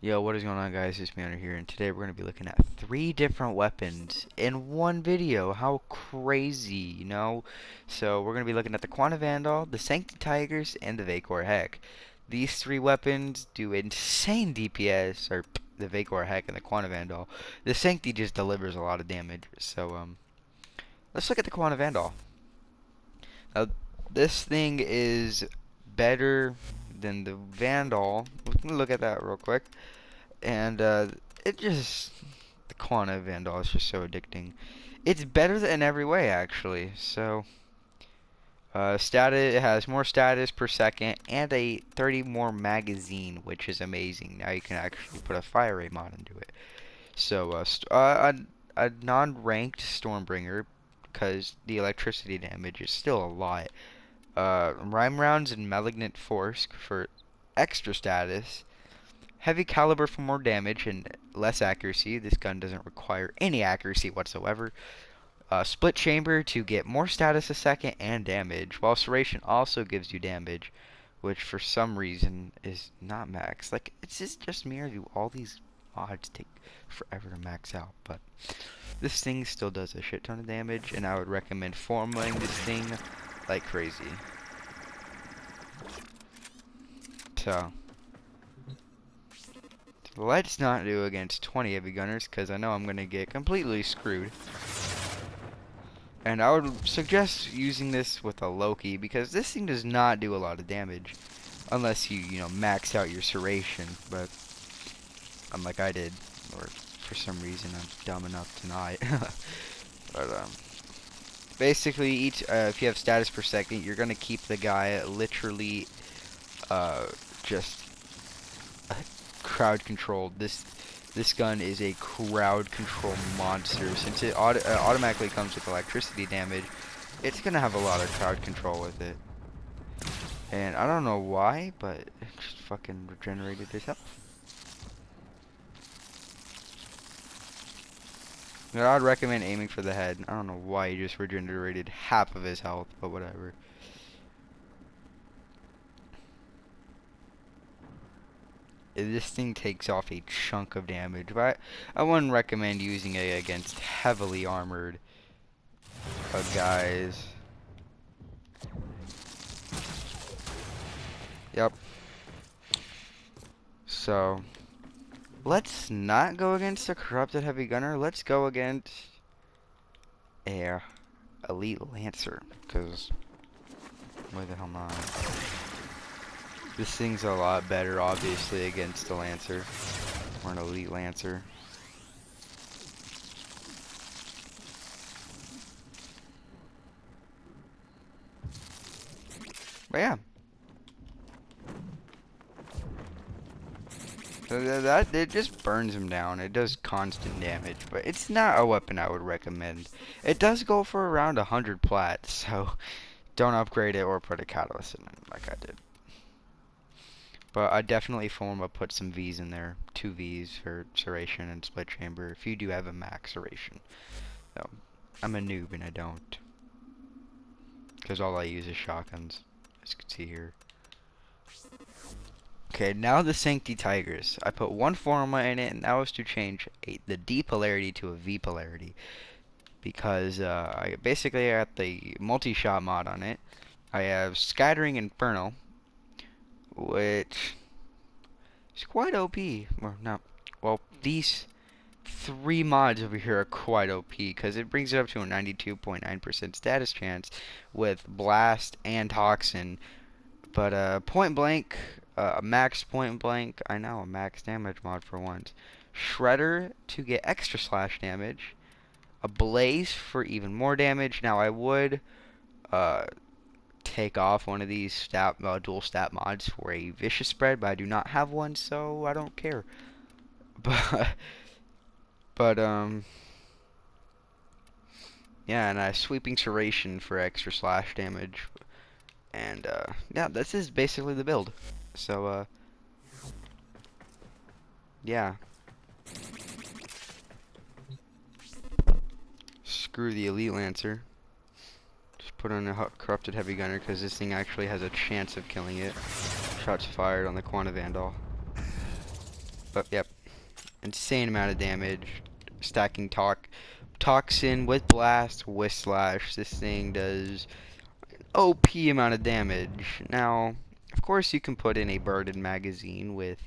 Yo, what is going on, guys? It's me under here, and today we're going to be looking at 3 different weapons in one video. How crazy, you know? So we're going to be looking at the Qaunta Vandal, the Sancti Tigris, and the Vaykor Heck. These 3 weapons do insane DPS, or the Vaykor Heck and the Qaunta Vandal. The Sancti just delivers a lot of damage. So let's look at the Qaunta Vandal. Now, this thing is better than the Vandal. We're going to look at that real quick. And it just, the Qaunta Vandal is just so addicting. It's better in every way, actually. So status, it has more status per second and a 30 more magazine, which is amazing. Now you can actually put a fire rate mod into it. So a non-ranked Stormbringer, because the electricity damage is still a lot. Rhyme rounds and malignant force for extra status. Heavy caliber for more damage and less accuracy. This gun doesn't require any accuracy whatsoever. Split chamber to get more status a second and damage, while serration also gives you damage, which for some reason is not max. Like, it's just me or do all these mods take forever to max out, but this thing still does a shit ton of damage, and I would recommend formatting this thing like crazy. So let's not do against 20 heavy gunners, because I know I'm going to get completely screwed. And I would suggest using this with a Loki, because this thing does not do a lot of damage. Unless you know, max out your serration. But, like I did. Or, for some reason, I'm dumb enough to not. But, basically, if you have status per second, you're going to keep the guy literally, just crowd controlled. This gun is a crowd control monster. Since it automatically comes with electricity damage, it's gonna have a lot of crowd control with it. And I don't know why, but it just fucking regenerated his health. Now, I'd recommend aiming for the head. I don't know why he just regenerated half of his health, but whatever. This thing takes off a chunk of damage, but I wouldn't recommend using it against heavily armored guys. Yep. So, let's not go against a corrupted heavy gunner. Let's go against a elite lancer, because why the hell not? This thing's a lot better, obviously, against a lancer, or an elite lancer. But yeah. So that it just burns him down. It does constant damage, but it's not a weapon I would recommend. It does go for around 100 plat, so don't upgrade it or put a catalyst in it like I did. But I definitely put some V's in there. 2 V's for serration and split chamber if you do have a max serration. So, I'm a noob and I don't. Because all I use is shotguns, as you can see here. Okay, now the Sancti Tigris. I put 1 forma in it, and that was to change the D polarity to a V polarity. Because I basically got the multi-shot mod on it. I have Scattering Inferno, which is quite OP. Well, these 3 mods over here are quite OP, because it brings it up to a 92.9% status chance with Blast and Toxin. But Point Blank, max Point Blank, I know, a max damage mod for once. Shredder to get extra slash damage. A Blaze for even more damage. Now I would take off one of these dual stat mods for a vicious spread, but I do not have one, so I don't care. But yeah, and a sweeping serration for extra slash damage. And yeah, this is basically the build. So yeah. Screw the elite lancer. Just put on a corrupted heavy gunner, because this thing actually has a chance of killing it. Shots fired on the Qaunta Vandal. But yep, insane amount of damage. Stacking toxin with blast with slash. This thing does OP amount of damage. Now, of course, you can put in a burden magazine with,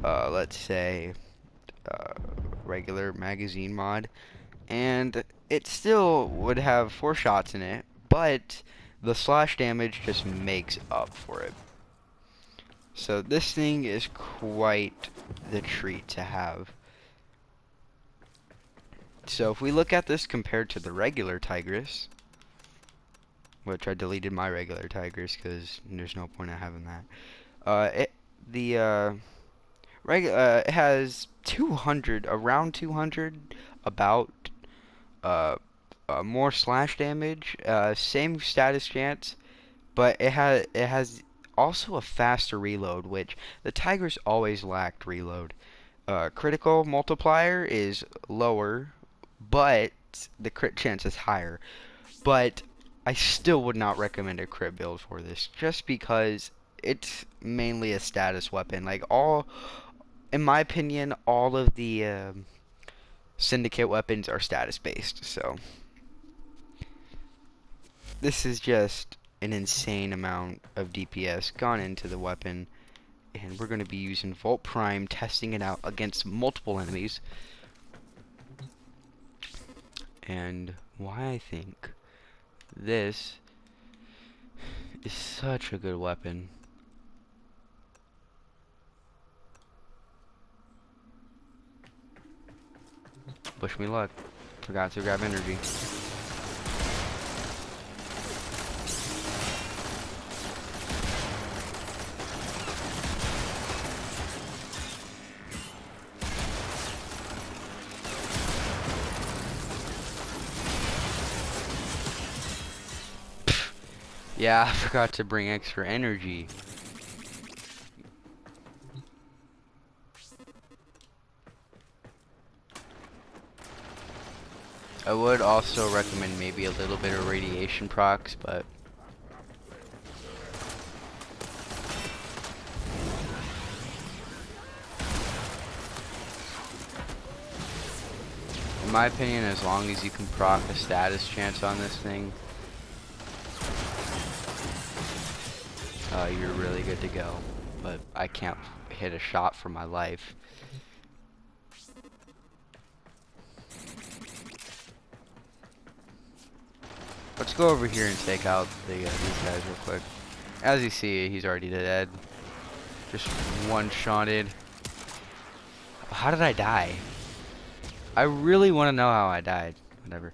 let's say, uh, regular magazine mod, and it still would have 4 shots in it, but the slash damage just makes up for it. So this thing is quite the treat to have. So if we look at this compared to the regular tigris, which I deleted my regular tigris because there's no point in having that. It has 200, around 200, about more slash damage, same status chance, but it has also a faster reload, which the tigris always lacked reload. Critical multiplier is lower, but the crit chance is higher. But I still would not recommend a crit build for this, just because it's mainly a status weapon. Like, in my opinion, all of the syndicate weapons are status based. So this is just an insane amount of DPS gone into the weapon, and we're going to be using Warframe, testing it out against multiple enemies. And why I think this is such a good weapon. Wish me luck. Forgot to grab energy. Yeah, I forgot to bring extra energy. I would also recommend maybe a little bit of radiation procs, but in my opinion, as long as you can proc a status chance on this thing, you're really good to go. But I can't hit a shot for my life. Let's go over here and take out these guys real quick. As you see, he's already dead. Just one-shotted. How did I die? I really want to know how I died. Whatever.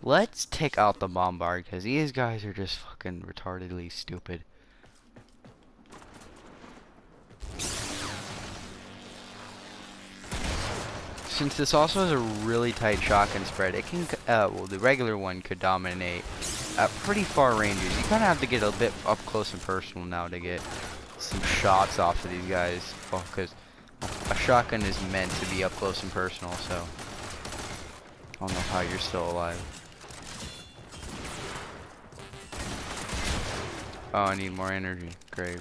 Let's take out the bombard, because these guys are just fucking retardedly stupid. Since this also has a really tight shotgun spread, it can, well, the regular one could dominate at pretty far ranges. You kind of have to get a bit up close and personal now to get some shots off of these guys. Well, because a shotgun is meant to be up close and personal, so I don't know how you're still alive. Oh, I need more energy. Great.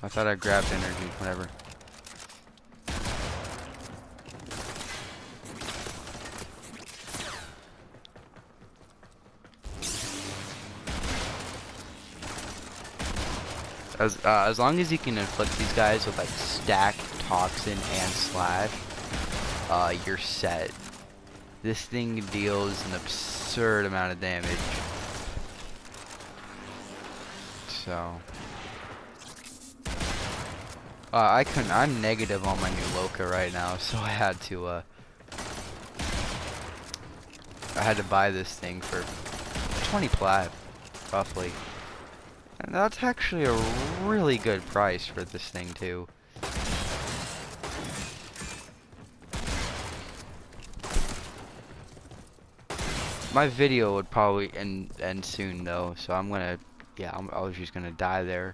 I thought I grabbed energy, whatever. As long as you can inflict these guys with like stack, toxin, and slash, you're set. This thing deals an absurd amount of damage. So I'm negative on my new Loka right now, so I had to buy this thing for 20 plat, roughly. And that's actually a really good price for this thing too. My video would probably end soon though, so I was just gonna die there.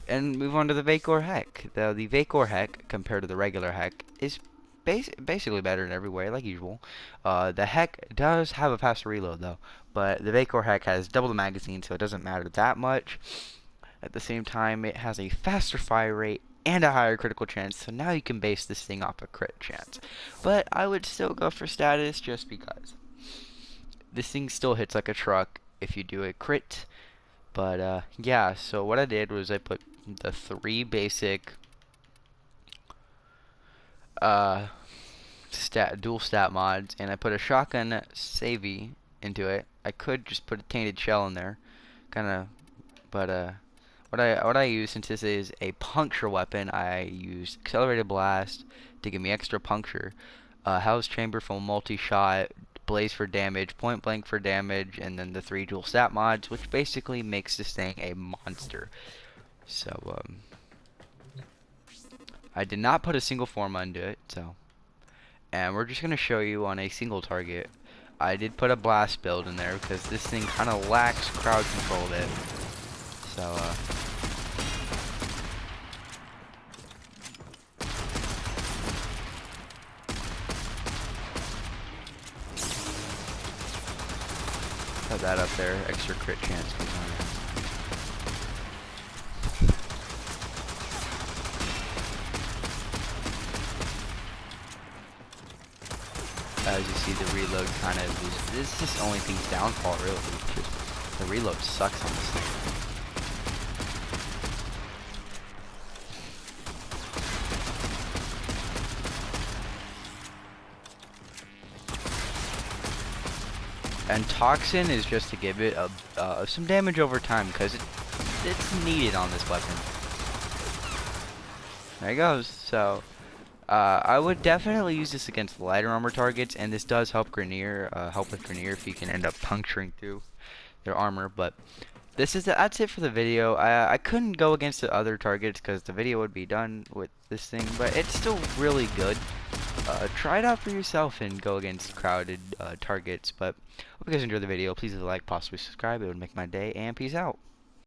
And move on to the vaykor heck. The vaykor heck, compared to the regular heck, is basically better in every way, like usual. The heck does have a faster reload though, but the vaykor heck has double the magazine, so it doesn't matter that much. At the same time, it has a faster fire rate and a higher critical chance, so now you can base this thing off a crit chance. But I would still go for status just because. This thing still hits like a truck if you do a crit. But yeah, so what I did was I put the 3 basic dual stat mods, and I put a shotgun savvy into it. I could just put a tainted shell in there, but what I use, since this is a puncture weapon, I use accelerated blast to give me extra puncture, house chamber for multi-shot, blaze for damage, point blank for damage, and then the 3 dual stat mods, which basically makes this thing a monster. So I did not put a single form into it, and we're just gonna show you on a single target. I did put a blast build in there because this thing kind of lacks crowd control a bit. So put that up there, extra crit chance goes on it. As you see, the reload kind of this is the only thing's downfall really. Just the reload sucks on this thing. And Toxin is just to give it some damage over time, because it's needed on this weapon. There it goes. So I would definitely use this against lighter armor targets, and this does help help with Grenier if you can end up puncturing through their armor. But that's it for the video. I couldn't go against the other targets because the video would be done with this thing, but it's still really good. Try it out for yourself and go against crowded targets. But hope you guys enjoyed the video. Please leave a like, possibly subscribe. It would make my day. And peace out.